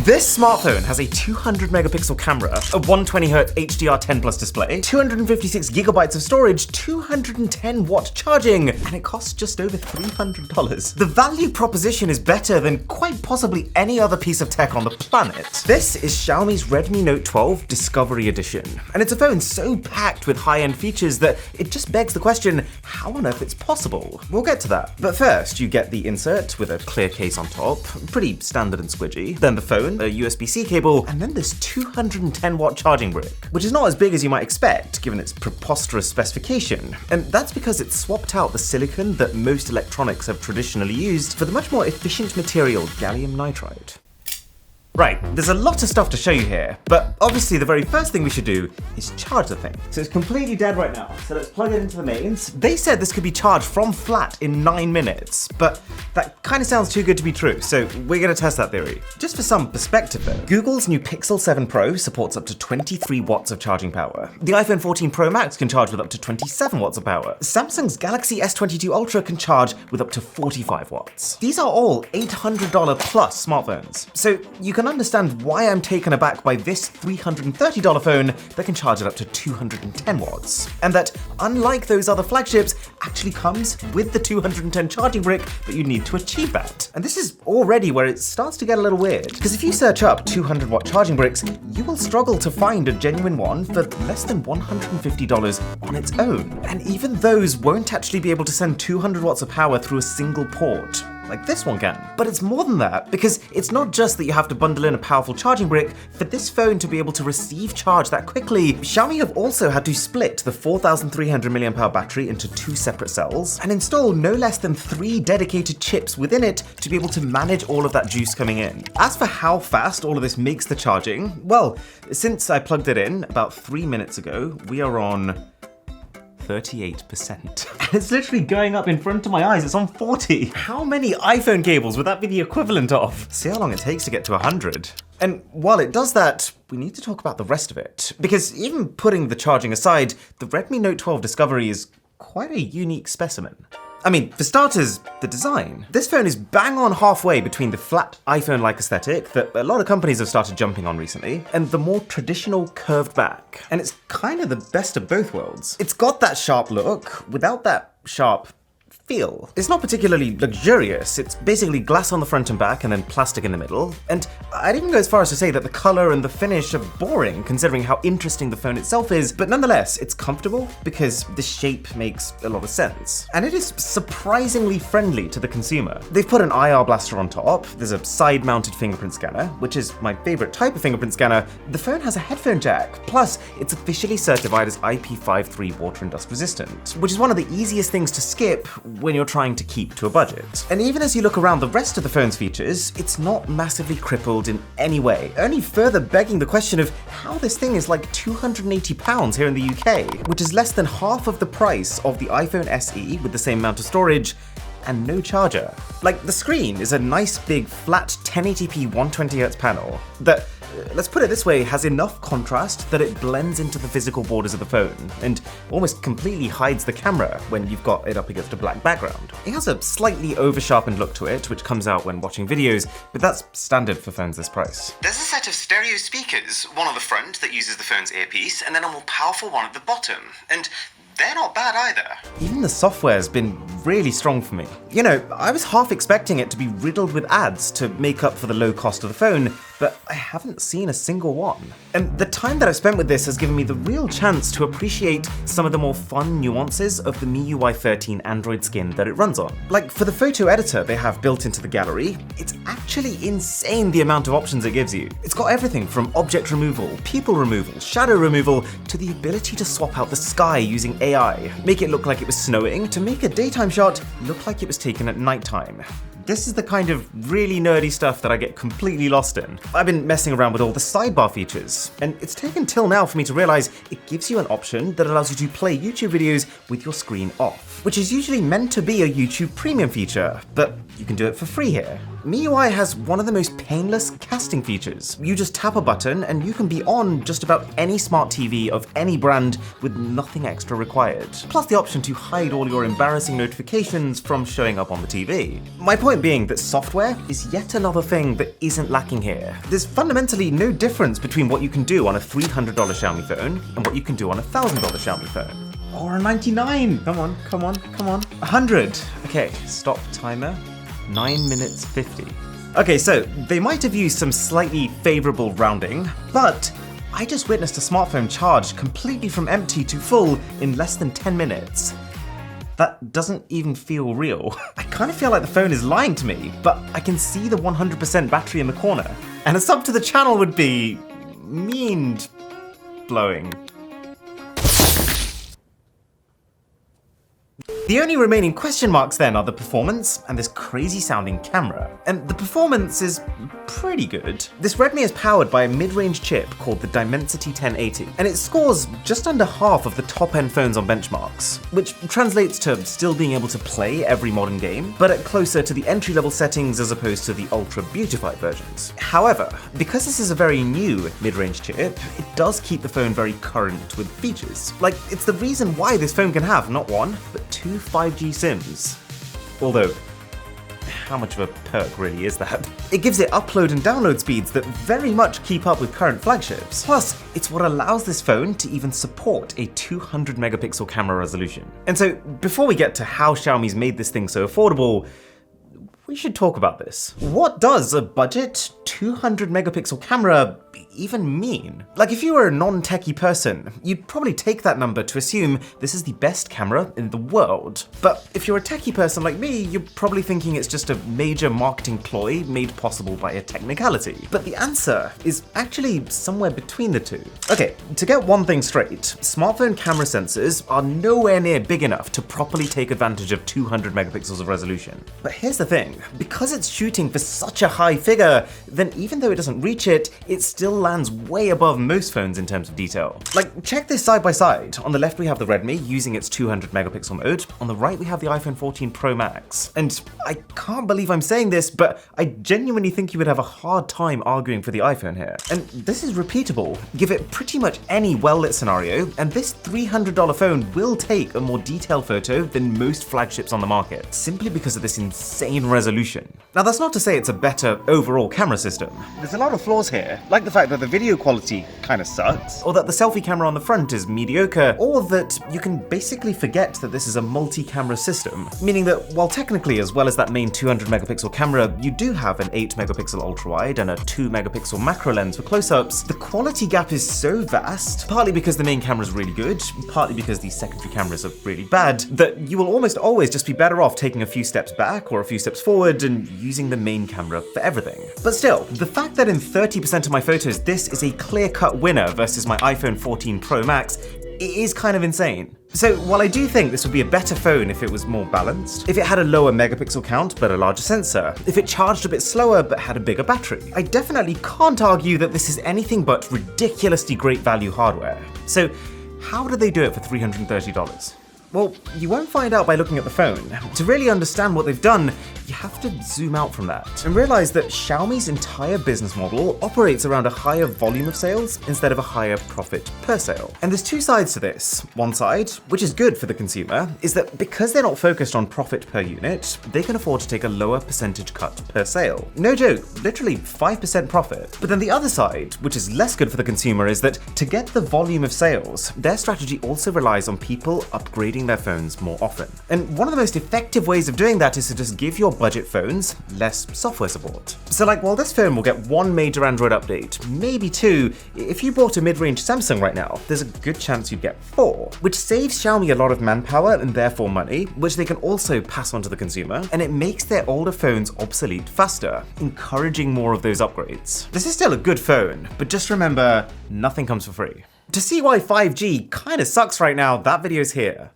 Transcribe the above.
This smartphone has a 200 megapixel camera, a 120Hz HDR10+ display, 256 gigabytes of storage, 210 watt charging, and it costs just over $300. The value proposition is better than quite possibly any other piece of tech on the planet. This is Xiaomi's Redmi Note 12 Discovery Edition, and it's a phone so packed with high-end features that it just begs the question, how on earth it's possible? We'll get to that. But first, you get the insert with a clear case on top, pretty standard and squidgy, then the phone, a USB-C cable, and then this 210 watt charging brick, which is not as big as you might expect given its preposterous specification. And that's because it swapped out the silicon that most electronics have traditionally used for the much more efficient material gallium nitride. Right, there's a lot of stuff to show you here, but obviously the very first thing we should do is charge the thing. So it's completely dead right now, so let's plug it into the mains. They said this could be charged from flat in 9 minutes, but that kind of sounds too good to be true, so we're gonna test that theory. Just for some perspective though, Google's new Pixel 7 Pro supports up to 23 watts of charging power. The iPhone 14 Pro Max can charge with up to 27 watts of power. Samsung's Galaxy S22 Ultra can charge with up to 45 watts. These are all $800 plus smartphones, so you can understand why I'm taken aback by this $330 phone that can charge at up to 210 watts. And that, unlike those other flagships, actually comes with the 210 charging brick that you need to achieve that. And this is already where it starts to get a little weird, because if you search up 200 watt charging bricks, you will struggle to find a genuine one for less than $150 on its own. And even those won't actually be able to send 200 watts of power through a single port, like this one can. But it's more than that, because it's not just that you have to bundle in a powerful charging brick. For this phone to be able to receive charge that quickly, Xiaomi have also had to split the 4,300 mAh battery into 2 separate cells and install no less than 3 dedicated chips within it to be able to manage all of that juice coming in. As for how fast all of this makes the charging, well, since I plugged it in about 3 minutes ago, we are on 38%. And it's literally going up in front of my eyes, it's on 40. How many iPhone cables would that be the equivalent of? See how long it takes to get to 100. And while it does that, we need to talk about the rest of it. Because even putting the charging aside, the Redmi Note 12 Discovery is quite a unique specimen. I mean, for starters, the design. This phone is bang on halfway between the flat iPhone-like aesthetic that a lot of companies have started jumping on recently, and the more traditional curved back. And it's kind of the best of both worlds. It's got that sharp look without that sharp feel. It's not particularly luxurious, it's basically glass on the front and back and then plastic in the middle, and I'd even go as far as to say that the color and the finish are boring considering how interesting the phone itself is, but nonetheless, it's comfortable because the shape makes a lot of sense. And it is surprisingly friendly to the consumer. They've put an IR blaster on top, there's a side-mounted fingerprint scanner, which is my favorite type of fingerprint scanner. The phone has a headphone jack, plus it's officially certified as IP53 water and dust resistant, which is one of the easiest things to skip when you're trying to keep to a budget. And even as you look around the rest of the phone's features, it's not massively crippled in any way, only further begging the question of how this thing is like £280 here in the UK, which is less than half of the price of the iPhone SE with the same amount of storage and no charger. Like, the screen is a nice big flat 1080p 120Hz panel that, let's put it this way, has enough contrast that it blends into the physical borders of the phone and almost completely hides the camera when you've got it up against a black background. It has a slightly over-sharpened look to it, which comes out when watching videos, but that's standard for phones this price. There's a set of stereo speakers, one on the front that uses the phone's earpiece, and then a more powerful one at the bottom, and they're not bad either. Even the software's been really strong for me. You know, I was half expecting it to be riddled with ads to make up for the low cost of the phone, but I haven't seen a single one. And the time that I've spent with this has given me the real chance to appreciate some of the more fun nuances of the MIUI 13 Android skin that it runs on. Like, for the photo editor they have built into the gallery, it's actually insane the amount of options it gives you. It's got everything from object removal, people removal, shadow removal, to the ability to swap out the sky using AI, make it look like it was snowing, to make a daytime shot look like it was taken at nighttime. This is the kind of really nerdy stuff that I get completely lost in. I've been messing around with all the sidebar features, and it's taken till now for me to realize it gives you an option that allows you to play YouTube videos with your screen off, which is usually meant to be a YouTube Premium feature, but you can do it for free here. MIUI has one of the most painless casting features. You just tap a button and you can be on just about any smart TV of any brand with nothing extra required. Plus the option to hide all your embarrassing notifications from showing up on the TV. My point being that software is yet another thing that isn't lacking here. There's fundamentally no difference between what you can do on a $300 Xiaomi phone and what you can do on a $1,000 Xiaomi phone. Or a 99. Come on. 100. Okay, stop timer. 9 minutes 50. Okay, so they might have used some slightly favorable rounding, but I just witnessed a smartphone charge completely from empty to full in less than 10 minutes. That doesn't even feel real. I kind of feel like the phone is lying to me, but I can see the 100% battery in the corner. And a sub to the channel would be mind-blowing. The only remaining question marks then are the performance and this crazy sounding camera. And the performance is pretty good. This Redmi is powered by a mid-range chip called the Dimensity 1080, and it scores just under half of the top-end phones on benchmarks, which translates to still being able to play every modern game, but at closer to the entry-level settings as opposed to the ultra-beautified versions. However, because this is a very new mid-range chip, it does keep the phone very current with features. Like, it's the reason why this phone can have not one, but two 5G SIMs. Although, how much of a perk really is that? It gives it upload and download speeds that very much keep up with current flagships. Plus, it's what allows this phone to even support a 200 megapixel camera resolution. And so, before we get to how Xiaomi's made this thing so affordable, we should talk about this. What does a budget 200 megapixel camera even mean? Like, if you were a non-techie person, you'd probably take that number to assume this is the best camera in the world. But if you're a techie person like me, you're probably thinking it's just a major marketing ploy made possible by a technicality. But the answer is actually somewhere between the two. Okay, to get one thing straight, smartphone camera sensors are nowhere near big enough to properly take advantage of 200 megapixels of resolution. But here's the thing, because it's shooting for such a high figure, then even though it doesn't reach it, it still lands way above most phones in terms of detail. Like, check this side by side. On the left we have the Redmi using its 200 megapixel mode. On the right we have the iPhone 14 Pro Max. And I can't believe I'm saying this, but I genuinely think you would have a hard time arguing for the iPhone here. And this is repeatable. Give it pretty much any well-lit scenario, and this $300 phone will take a more detailed photo than most flagships on the market, simply because of this insane resolution. Now, that's not to say it's a better overall camera system. There's a lot of flaws here, like the fact that the video quality kind of sucks, or that the selfie camera on the front is mediocre, or that you can basically forget that this is a multi-camera system, meaning that while technically, as well as that main 200 megapixel camera, you do have an 8 megapixel ultra-wide and a 2 megapixel macro lens for close-ups, the quality gap is so vast, partly because the main camera is really good, partly because the secondary cameras are really bad, that you will almost always just be better off taking a few steps back or a few steps forward and using the main camera for everything. But still, the fact that in 30% of my photos this is a clear-cut winner versus my iPhone 14 Pro Max, it is kind of insane. So while I do think this would be a better phone if it was more balanced, if it had a lower megapixel count but a larger sensor, if it charged a bit slower but had a bigger battery, I definitely can't argue that this is anything but ridiculously great value hardware. So how did they do it for $330? Well, you won't find out by looking at the phone. To really understand what they've done, you have to zoom out from that and realize that Xiaomi's entire business model operates around a higher volume of sales instead of a higher profit per sale. And there's two sides to this. One side, which is good for the consumer, is that because they're not focused on profit per unit, they can afford to take a lower percentage cut per sale. No joke, literally 5% profit. But then the other side, which is less good for the consumer, is that to get the volume of sales, their strategy also relies on people upgrading their phones more often. And one of the most effective ways of doing that is to just give your budget phones less software support. So like, while this phone will get one major Android update, maybe two, if you bought a mid-range Samsung right now, there's a good chance you'd get 4, which saves Xiaomi a lot of manpower and therefore money, which they can also pass on to the consumer, and it makes their older phones obsolete faster, encouraging more of those upgrades. This is still a good phone, but just remember, nothing comes for free. To see why 5G kinda sucks right now, that video's here.